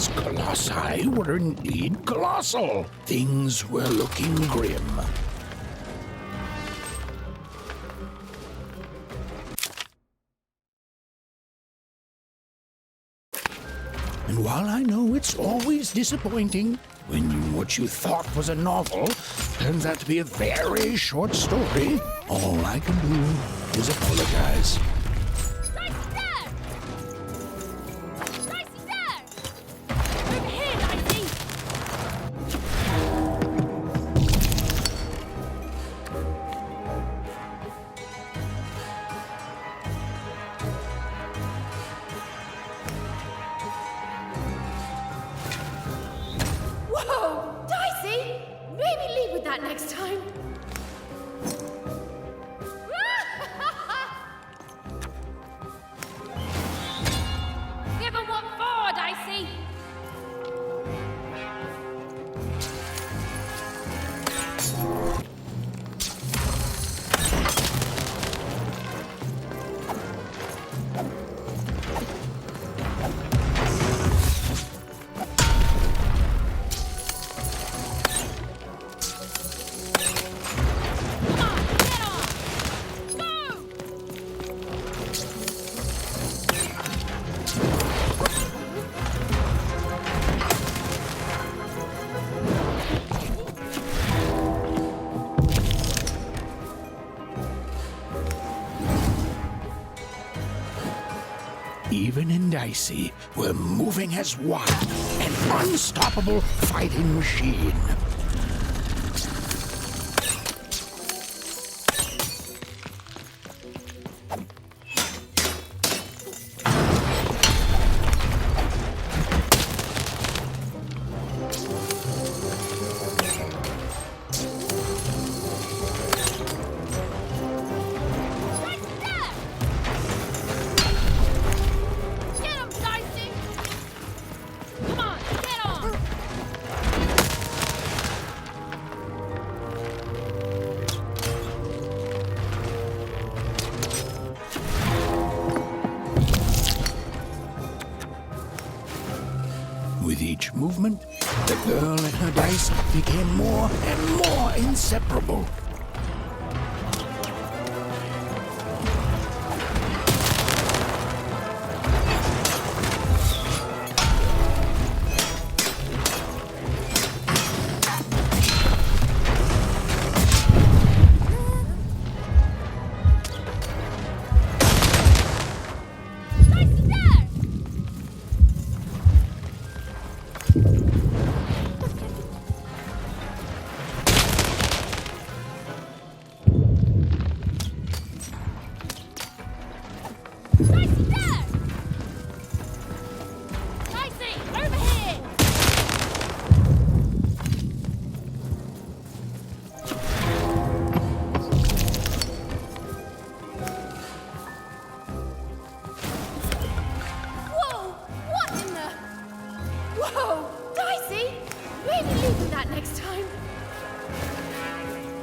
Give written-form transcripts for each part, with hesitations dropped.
These colossi were indeed colossal. Things were looking grim. And while I know it's always disappointing when what you thought was a novel turns out to be a very short story, all I can do is apologize. Next time. Give her what for, Dicey? Even and Dicey were moving as one, an unstoppable fighting machine. With each movement, the girl and her dice became more and more inseparable.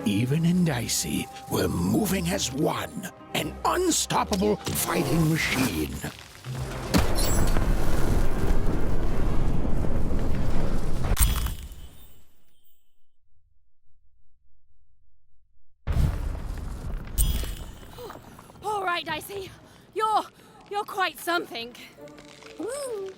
Even and Dicey were moving as one, an unstoppable fighting machine. All right, Dicey. You're quite something. Woo.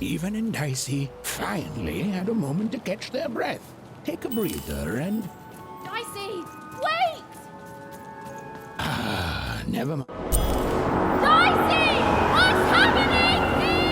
Even and Dicey finally had a moment to catch their breath, take a breather, and Dicey, wait! never mind. Dicey! What's happening here?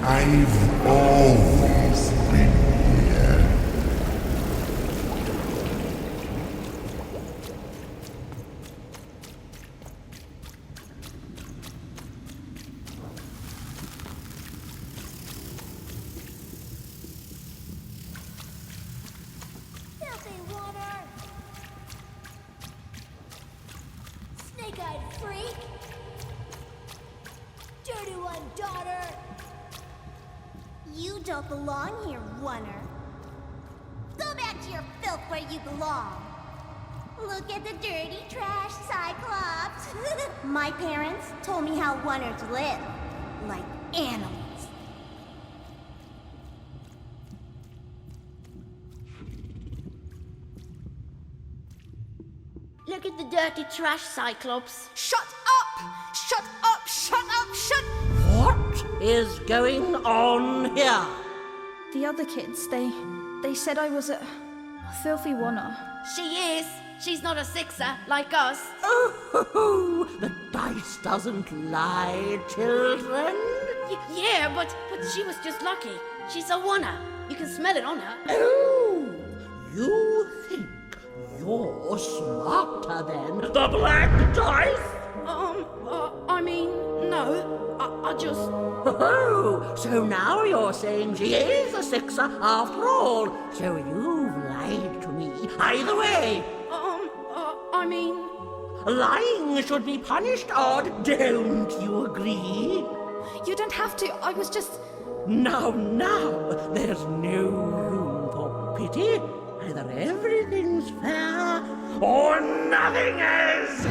I've always been here. Filthy water! Snake-eyed freak! Dirty one, daughter! You don't belong here, Runner. Go back to your filth where you belong. Look at the dirty trash, Cyclops. My parents told me how runners live, like animals. Look at the dirty trash, Cyclops. Shut up! Shut up! Shut up! Shut... What is going on here? The other kids, they said I was a filthy oner. She is. She's not a sixer like us. Oh, the dice doesn't lie, children. Yeah, but she was just lucky. She's a oner. You can smell it on her. Oh, you think you're smarter than the black dice? I mean, no. I just... Oh, so now you're saying she is a sixer after all. So you've lied to me. Either way, I mean... lying should be punished, Odd. Don't you agree? You don't have to, I was just... Now, there's no room for pity. Either everything's fair, or nothing is!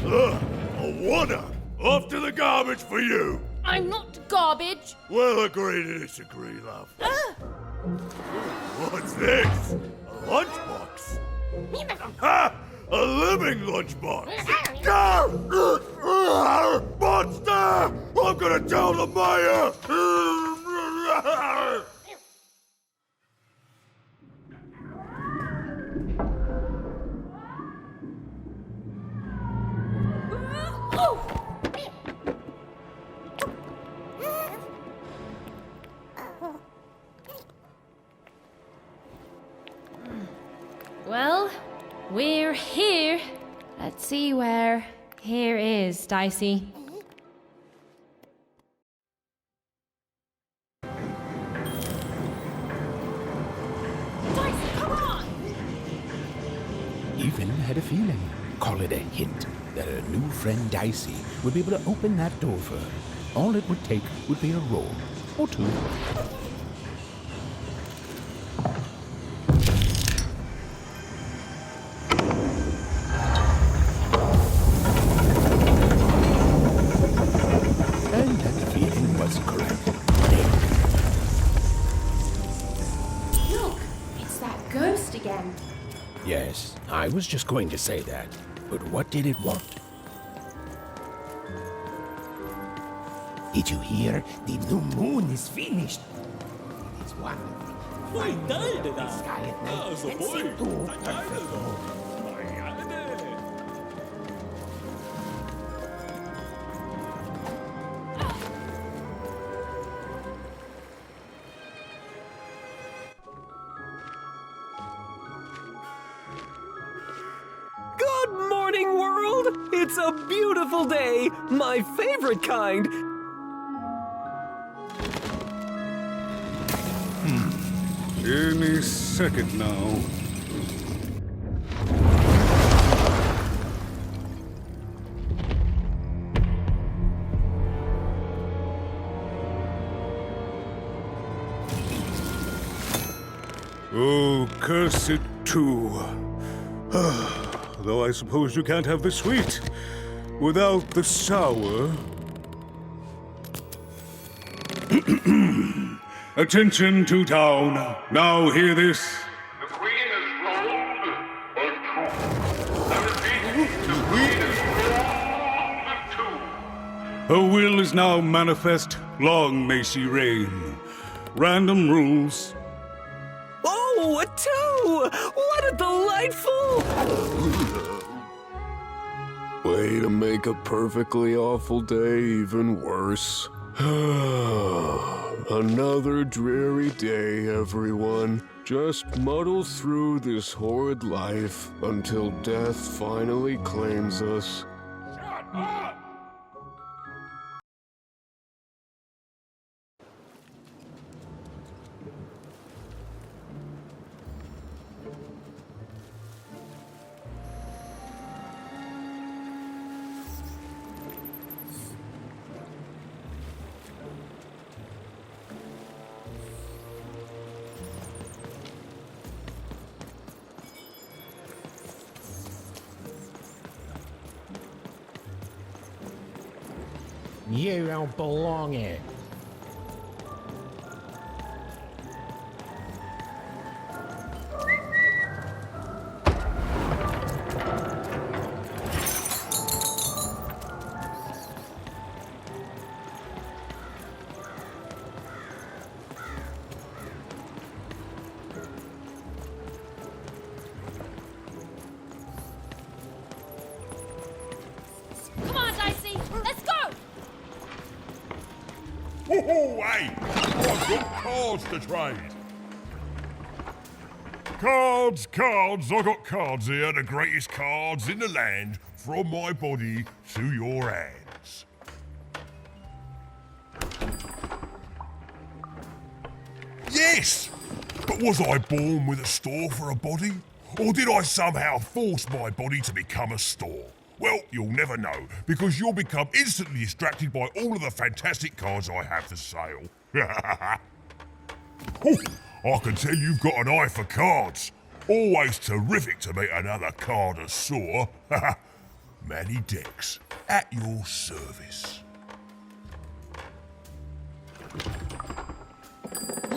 A wonder! Off to the garbage for you! I'm not garbage. We'll agree to disagree, love. What's this? A lunchbox? Ha! A living lunchbox! Monster! I'm gonna tell the mayor! Well, we're here. Let's see where here is, Dicey. Even had had a feeling, call it a hint, that her new friend Dicey would be able to open that door for her. All it would take would be a roll or two. And that feeling was correct. Look, it's that ghost again. Yes, I was just going to say that. But what did it want? Did you hear? The new moon is finished. It's wonderful. Find the sky at night and see two perfect moons. Good morning, world! It's a beautiful day, my favorite kind. Any second now. Oh, curse it too. Though I suppose you can't have the sweet without the sour. Attention to town. Now hear this. The Queen is rolled on two. I repeat, the Queen is rolled on two. Her will is now manifest. Long may she reign. Random rules. Oh, a two! What a delightful... Way to make a perfectly awful day even worse. Another dreary day, everyone. Just muddle through this horrid life until death finally claims us. Shut up! You don't belong here. Come on, Dicey, let's go! Whoa, hey! I've got cards to trade. Cards, cards, I got cards here, the greatest cards in the land, from my body to your hands. Yes! But was I born with a store for a body? Or did I somehow force my body to become a store? Well, you'll never know, because you'll become instantly distracted by all of the fantastic cards I have for sale. Oh, I can tell you've got an eye for cards. Always terrific to meet another connoisseur. Manny Dex, at your service.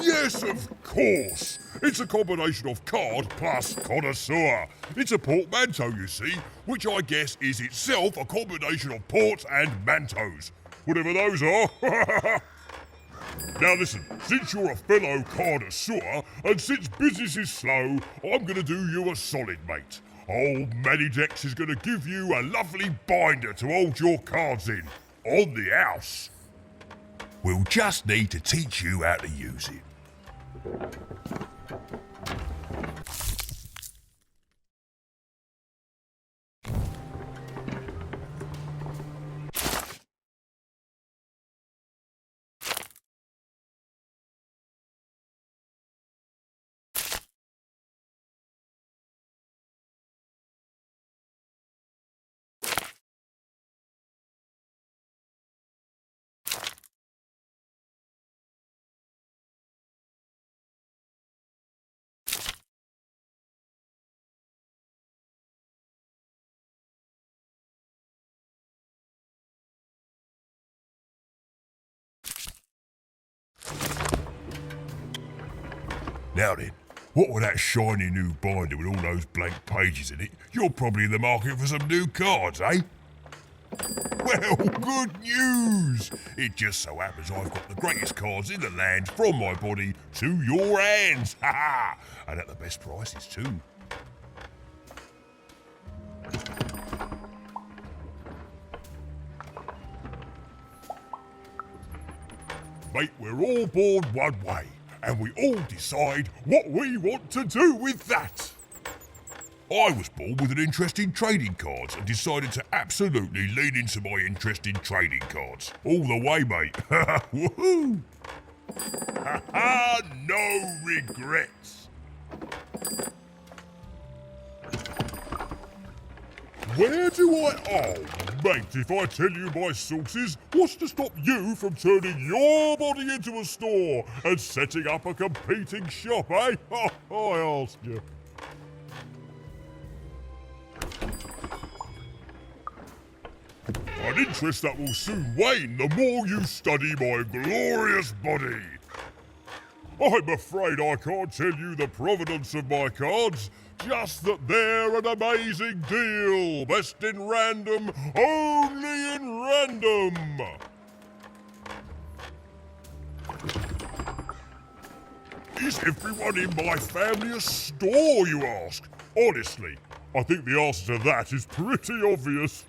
Yes, of course. It's a combination of card plus connoisseur. It's a portmanteau, you see, which I guess is itself a combination of ports and mantos. Whatever those are. Now listen, since you're a fellow connoisseur, and since business is slow, I'm gonna do you a solid, mate. Old Manny Dex is gonna give you a lovely binder to hold your cards in. On the house. We'll just need to teach you how to use it. Now then, what with that shiny new binder with all those blank pages in it, you're probably in the market for some new cards, eh? Well, good news! It just so happens I've got the greatest cards in the land from my body to your hands, ha ha! And at the best prices too. Mate, we're all born one way, and we all decide what we want to do with that. I was born with an interest in trading cards and decided to absolutely lean into my interest in trading cards. All the way, mate. Woohoo! Ha ha! No regrets. Where do I... Oh, mate, if I tell you my sources, what's to stop you from turning your body into a store and setting up a competing shop, eh? Oh, I asked you. An interest that will soon wane the more you study my glorious body. I'm afraid I can't tell you the provenance of my cards, just that they're an amazing deal. Best in random, only in random. Is everyone in my family a store, you ask? Honestly, I think the answer to that is pretty obvious.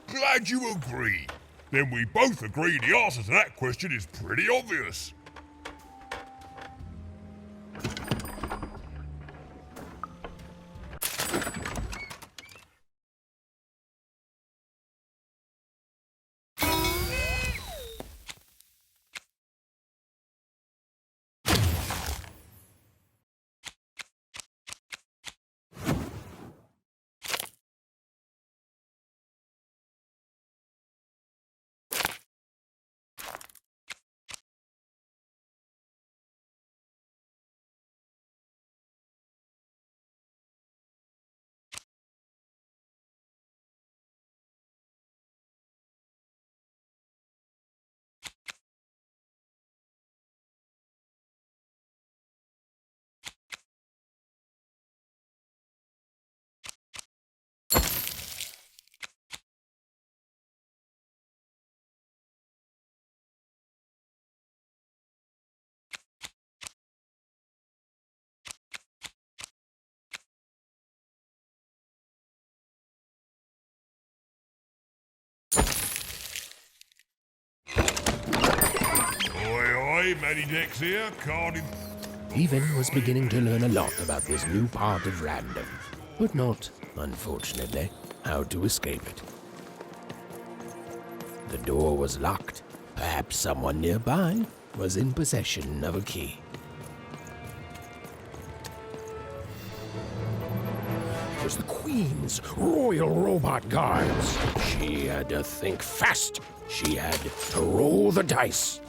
Glad you agree. Then we both agree the answer to that question is pretty obvious. Manny Dex here, Cardiff. Even was beginning to learn a lot about this new part of random, but not, unfortunately, how to escape it. The door was locked. Perhaps someone nearby was in possession of a key. It was the Queen's Royal Robot Guards. She had to think fast. She had to roll the dice.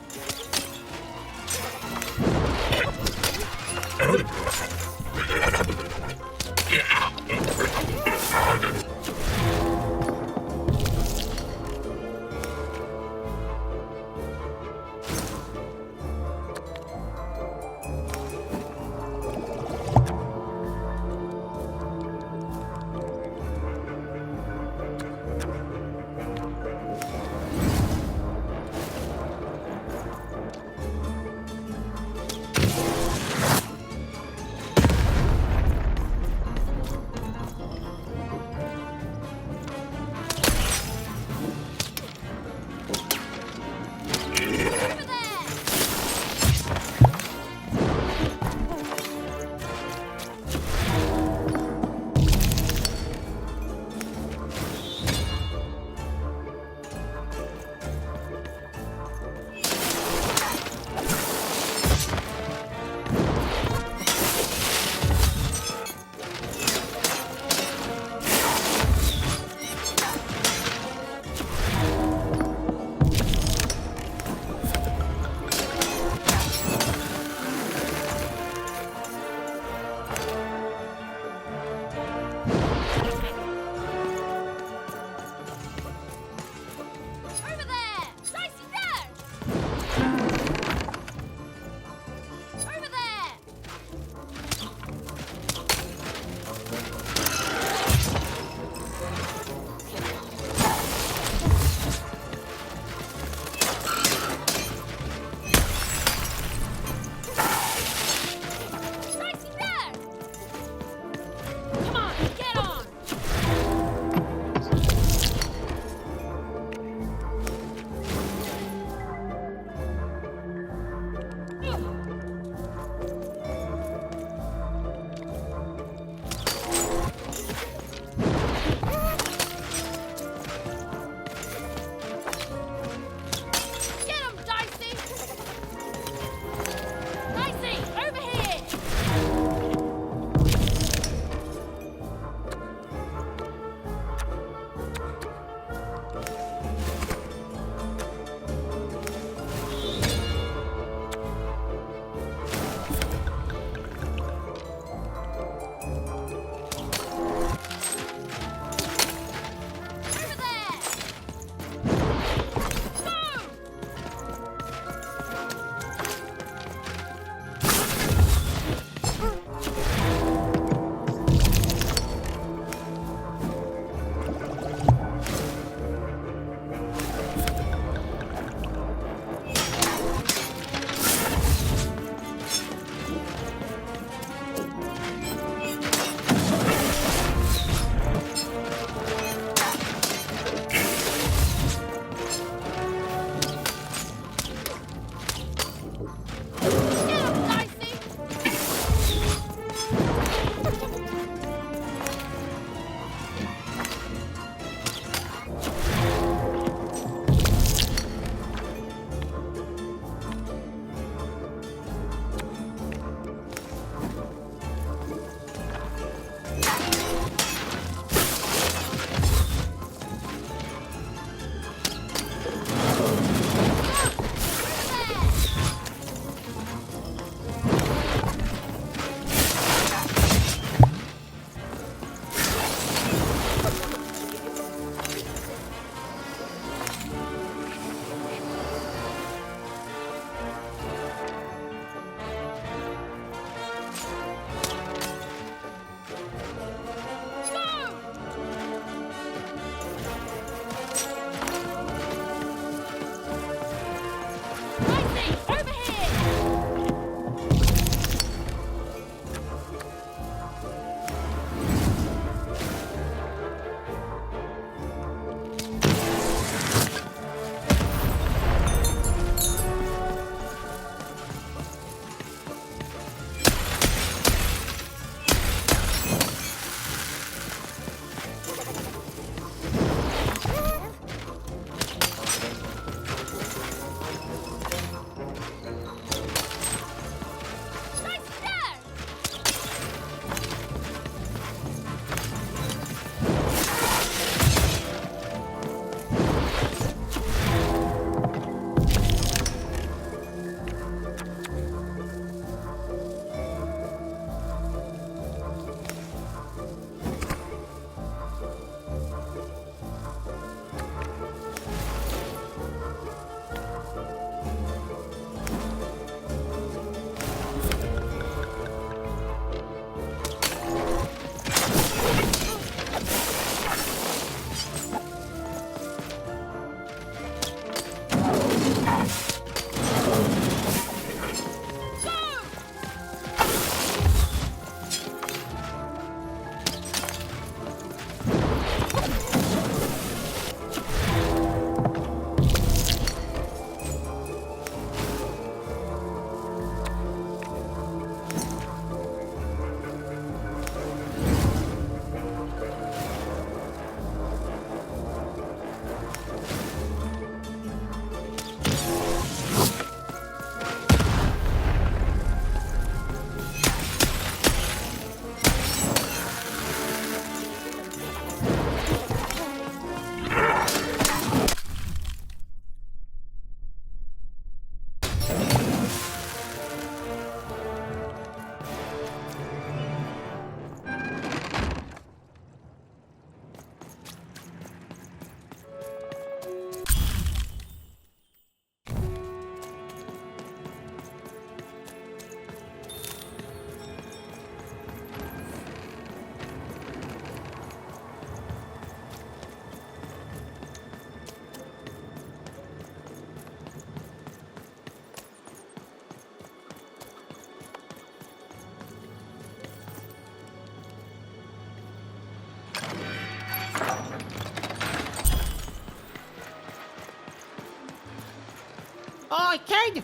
Oi, kid!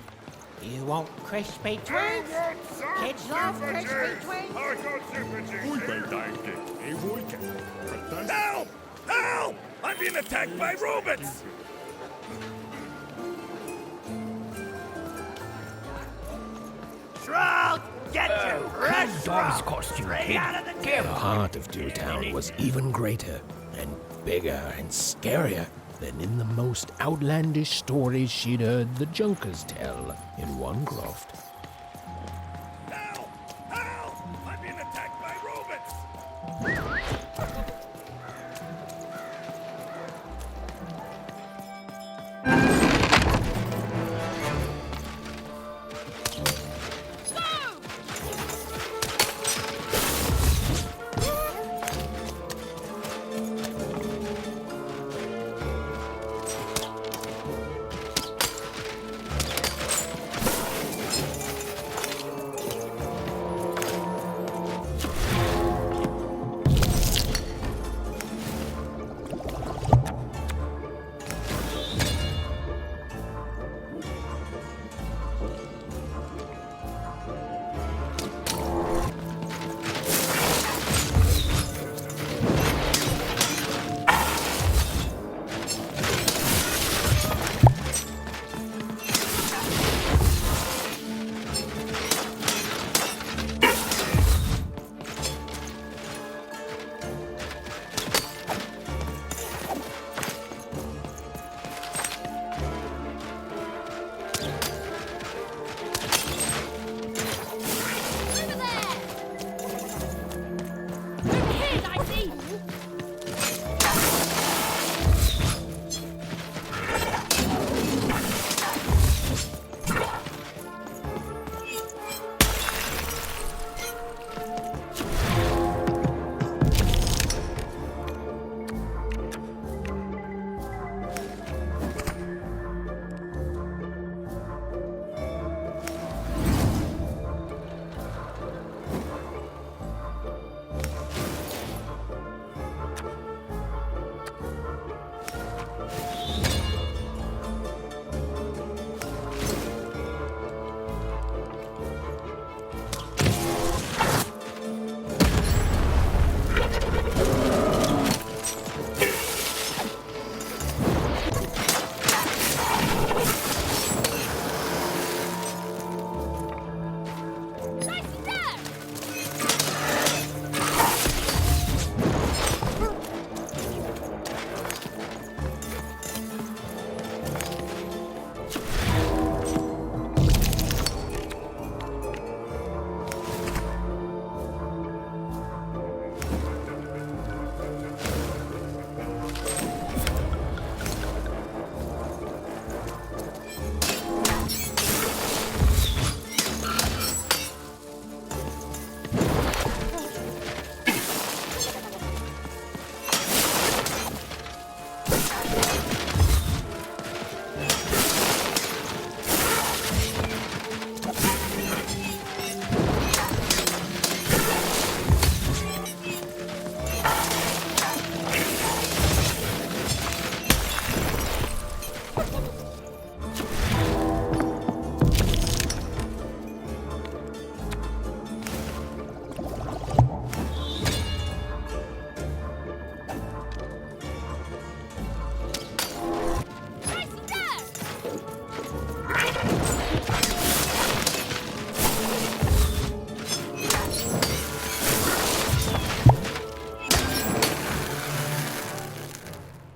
You want crispy twins? Kids love crispy twins. I got super Help! Help! I'm being attacked by robots! Shroud! Get your fresh Dog's costume hid. The heart of Toontown was even greater and bigger and scarier than in the most outlandish stories she'd heard the Junkers tell in Onecroft. Help! Help! I'm being attacked by robots!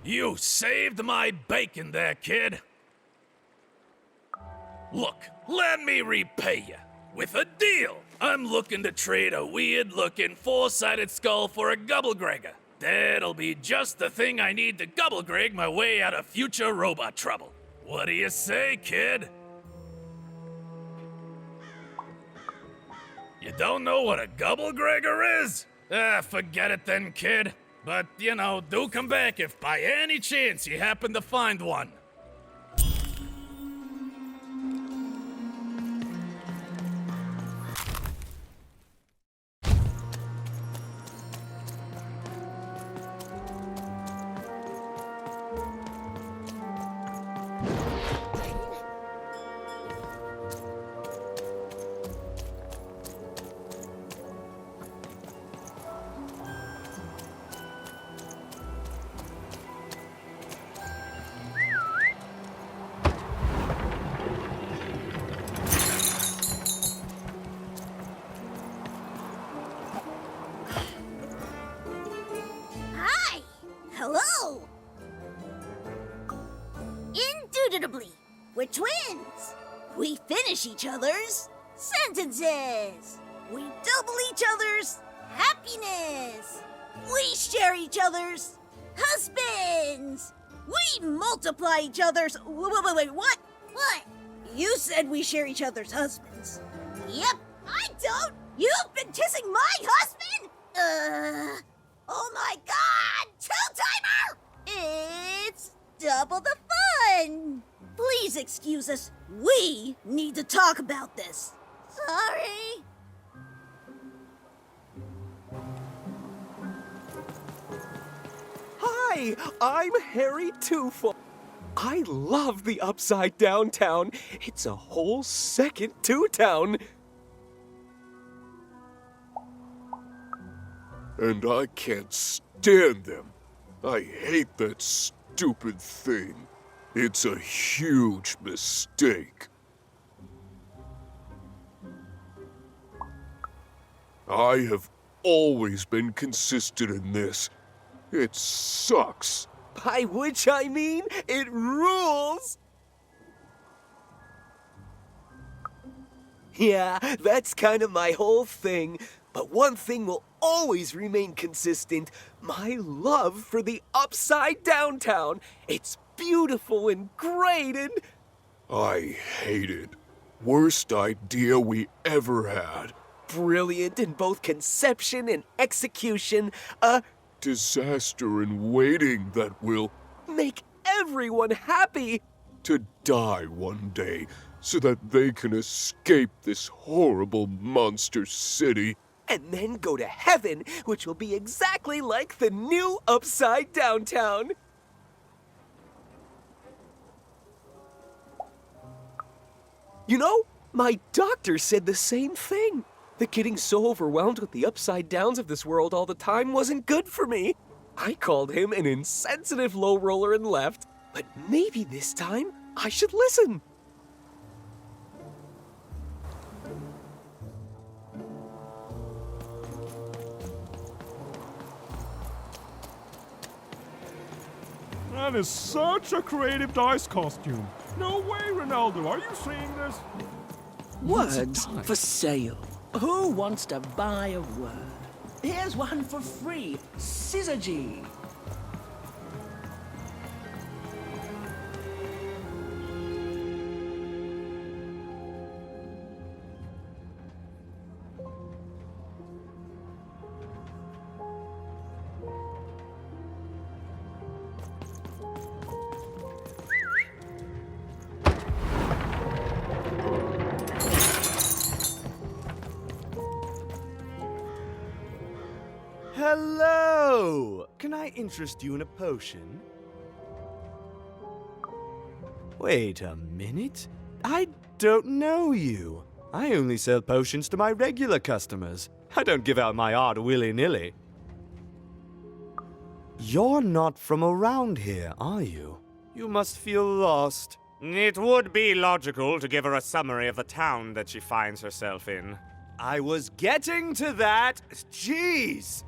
You saved my bacon there, kid. Look, let me repay you with a deal. I'm looking to trade a weird-looking four-sided skull for a Gubblegregger. That'll be just the thing I need to Gubblegreg my way out of future robot trouble. What do you say, kid? You don't know what a Gubblegregger is? Forget it then, kid. But, you know, do come back if by any chance you happen to find one. Indubitably. We're twins. We finish each other's sentences. We double each other's happiness. We share each other's husbands. We multiply each other's... Wait, what? What? You said we share each other's husbands. Yep, I don't. You've been kissing my husband? Oh my God! Two-timer! It's double the fun. Please excuse us. We need to talk about this. Sorry. Hi, I'm Harry Twofold. I love the Upside Down Town. It's a whole second Two-Town. And I can't stand them. I hate that stupid thing. It's a huge mistake. I have always been consistent in this. It sucks. By which I mean, it rules! Yeah, that's kind of my whole thing. But one thing will always remain consistent. My love for the Upside Down Town. It's beautiful and great and... I hate it. Worst idea we ever had. Brilliant in both conception and execution. A disaster in waiting that will make everyone happy. To die one day so that they can escape this horrible monster city. And then go to heaven, which will be exactly like the new Upside Down Town. You know, my doctor said the same thing. That getting so overwhelmed with the upside downs of this world all the time wasn't good for me. I called him an insensitive low roller and left, but maybe this time I should listen. That is such a creative dice costume. No way, Ronaldo. Are you seeing this? Words for sale. Who wants to buy a word? Here's one for free. Syzygy. Hello! Can I interest you in a potion? Wait a minute. I don't know you. I only sell potions to my regular customers. I don't give out my art willy-nilly. You're not from around here, are you? You must feel lost. It would be logical to give her a summary of the town that she finds herself in. I was getting to that. Jeez!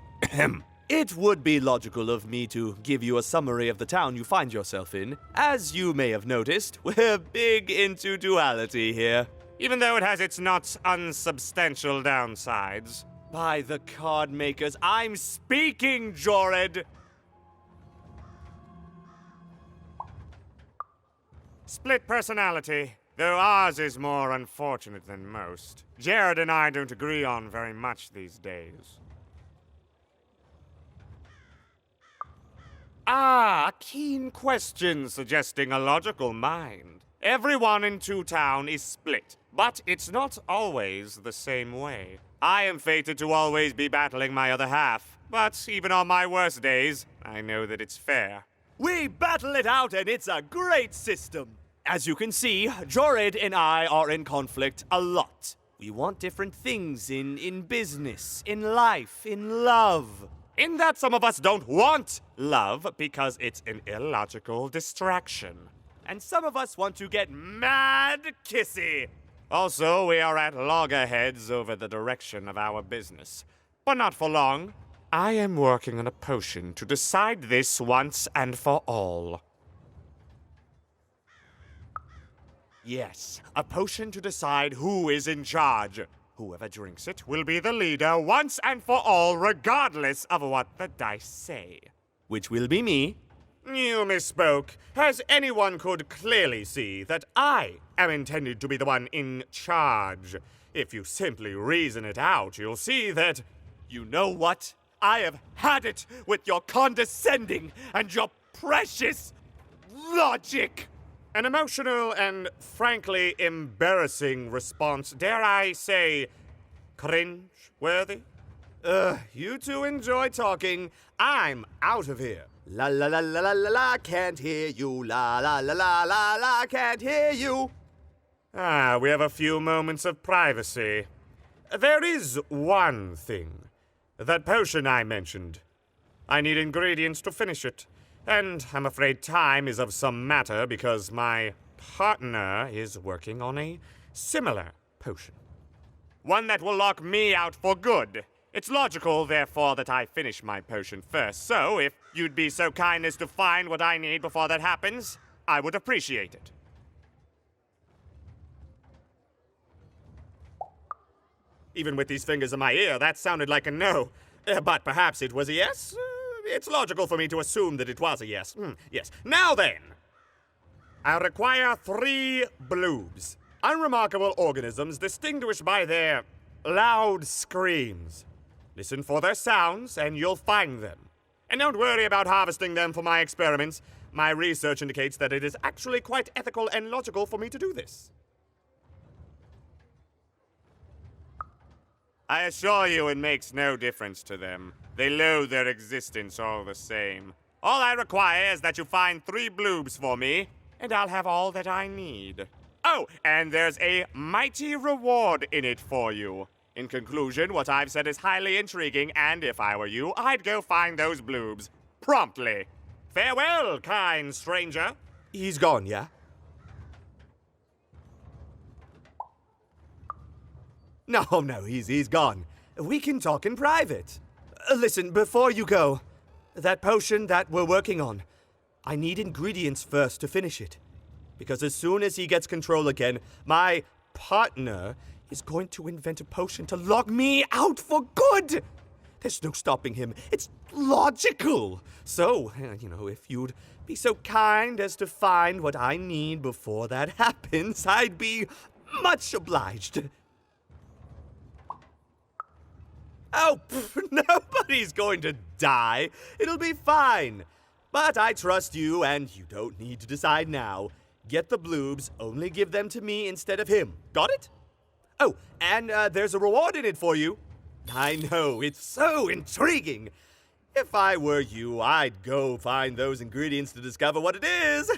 It would be logical of me to give you a summary of the town you find yourself in. As you may have noticed, we're big into duality here. Even though it has its not unsubstantial downsides. By the card makers, I'm speaking, Jorid! Split personality, though ours is more unfortunate than most. Jared and I don't agree on very much these days. Ah, a keen question suggesting a logical mind. Everyone in Two Town is split, but it's not always the same way. I am fated to always be battling my other half, but even on my worst days, I know that it's fair. We battle it out and it's a great system. As you can see, Jorid and I are in conflict a lot. We want different things in business, in life, in love. In that some of us don't want love because it's an illogical distraction. And some of us want to get mad kissy. Also, we are at loggerheads over the direction of our business. But not for long. I am working on a potion to decide this once and for all. Yes, a potion to decide who is in charge. Whoever drinks it will be the leader once and for all, regardless of what the dice say. Which will be me. You misspoke, as anyone could clearly see that I am intended to be the one in charge. If you simply reason it out, you'll see that, you know what? I have had it with your condescending and your precious logic. An emotional and frankly embarrassing response, dare I say, cringe-worthy? You two enjoy talking. I'm out of here. La la la la la la la, can't hear you. La la la la la la, can't hear you. Ah, we have a few moments of privacy. There is one thing. That potion I mentioned. I need ingredients to finish it. And I'm afraid time is of some matter because my partner is working on a similar potion. One that will lock me out for good. It's logical, therefore, that I finish my potion first. So, if you'd be so kind as to find what I need before that happens, I would appreciate it. Even with these fingers in my ear, that sounded like a no. But perhaps it was a yes? It's logical for me to assume that it was a yes. Yes. Now then, I require 3 bloobs. Unremarkable organisms distinguished by their loud screams. Listen for their sounds, and you'll find them. And don't worry about harvesting them for my experiments. My research indicates that it is actually quite ethical and logical for me to do this. I assure you it makes no difference to them. They loathe their existence all the same. All I require is that you find 3 bloobs for me, and I'll have all that I need. Oh, and there's a mighty reward in it for you. In conclusion, what I've said is highly intriguing, and if I were you, I'd go find those bloobs. Promptly. Farewell, kind stranger. He's gone, yeah? No, he's gone. We can talk in private. Listen, before you go, that potion that we're working on, I need ingredients first to finish it. Because as soon as he gets control again, my partner is going to invent a potion to lock me out for good. There's no stopping him. It's logical. So, if you'd be so kind as to find what I need before that happens, I'd be much obliged. Oh, nobody's going to die. It'll be fine. But I trust you, and you don't need to decide now. Get the bloobs, only give them to me instead of him. Got it? Oh, and there's a reward in it for you. I know, it's so intriguing. If I were you, I'd go find those ingredients to discover what it is.